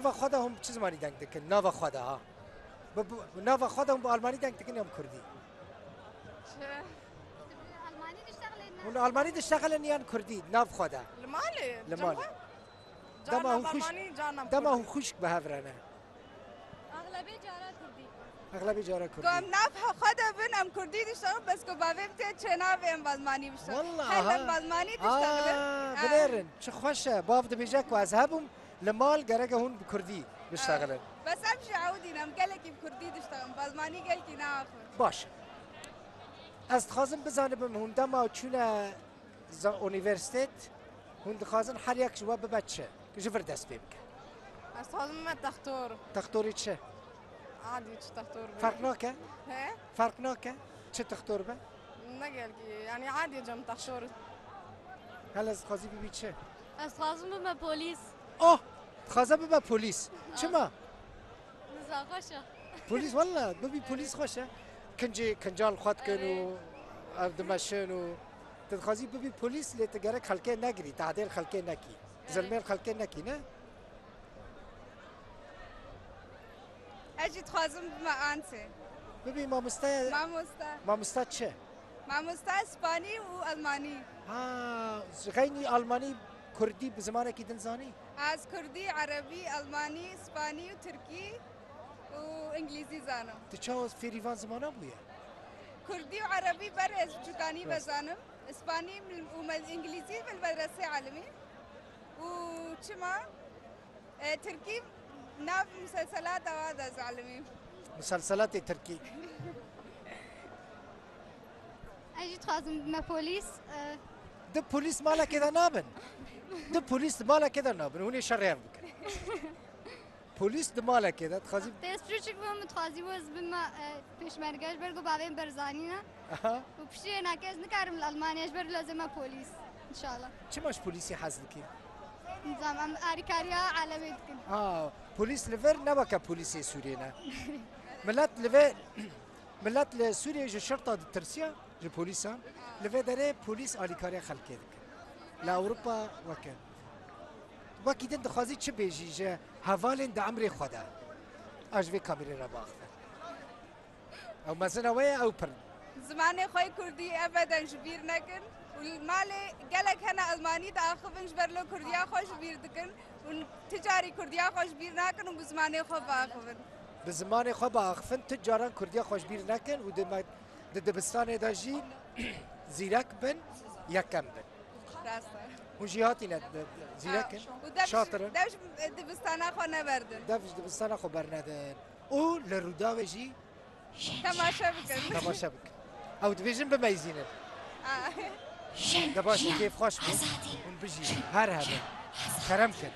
ناوا خودم چه زمانی دنگ دکن ناوا خدا ها ناوا خودم با آلمانی دنگ دکن یا کردی چه؟ ألماني تشتغلي اون آلمانی تشتغل نیان کردی ناو خدا المالي المالي. جانا دما هو خوش بالماني جانا دما هو خشک به هفرانه أغلبية جارات كردي اغلبی جارا کردی قام نافها خدا بن ام كردي تشتغل بس كو بافم تي تشنا بهم بالماني بشتغل والله هل بالماني تشتغل بنرن چه خوشه باف دبیجا کو از هبم لمال گرگه هون بکردی بشتغلن بس امشي عودي نم قالك بكردي تشتغل بالماني قالك ناخذ باش از خازم بزانم هون دما چونه اونیورسیتت هون دخوازن هر یک جواب بچه که جفر دست بیم استاذ ما تختور تختوری چه عادي تختور فرق ناکه ها فرق ناکه چه تختور به نقل يعني عادي جم تختور هل از خازی ببی چه أصحابهم بما بوليس آه خازه ببا پلیس چه ما نزاقشة پلیس والله ببی پلیس خوشه کنجال خود کنو دمشن و تدخوازی ببی پلیس لی تگرک خلکه نگری تعدیل خلکه نکی ظلمه خلکه نکی نه اجي تخازم بما انسي ببی مامستا ماموستا چه ماموستا اسباني والماني ها غینی آلمانی کردی به زمانه کی دنزانی از كردي عربي الماني اسباني وتركي وانجليزي زانم تچاوز فیریوان زمانه بویه كردي وعربي برز جوكاني بزانم اسباني وانجليزي بالمدرسه عالمي وشما تركي ناف مسلسلات هذا زعلمي مسلسلات ترکی أجي تخازم بما بوليس ده پلیس مالا كده نابن ده پلیس مالا كده نابن هوني شرير بكن پلیس ده مالا كده تخازي تسبريتشك بما تخازي وز بما بيشمرگاش برگو باوين برزانينا اها وبشي ناكز نكارم الألماني أجبر لازم بوليس إن شاء الله چه ماش پلیسی حزل کی نظام أم أريكاريا عالمي تكن پلیس لفر نبکه پلیسی سوریه نه ملت لفر ملت لسوریه جو شرطه ترسیا جو پلیسان لفر داره پلیس آلیکاری خلقه دکن لأوروبا وكان وكيدن دخازي چه بيجي جا هوالن ده عمري خدا اجوي كاميرا را باخته او مثلا ويا او برن زماني خوي كردي ابدا جبير نكن والمالي قالك هنا الماني تاخذ جبر له كرديا خوش بير دكن وتجاري كرديا خوش بير نكن وبزماني خو باخذ بزمان خو باخفن تجاران كرديا خوش بير نكن ودما دبستان داجي زيرك بن يكم بن راسته وجهاتي ند زيرك شاطر داش دبستانا خو نبردن دافش دبستان خو برندن او لروداوجي تماشا بكن تماشا بك او دبيجن بميزينن دباش كيف خوش بو ونبجي هر هذا كرم كن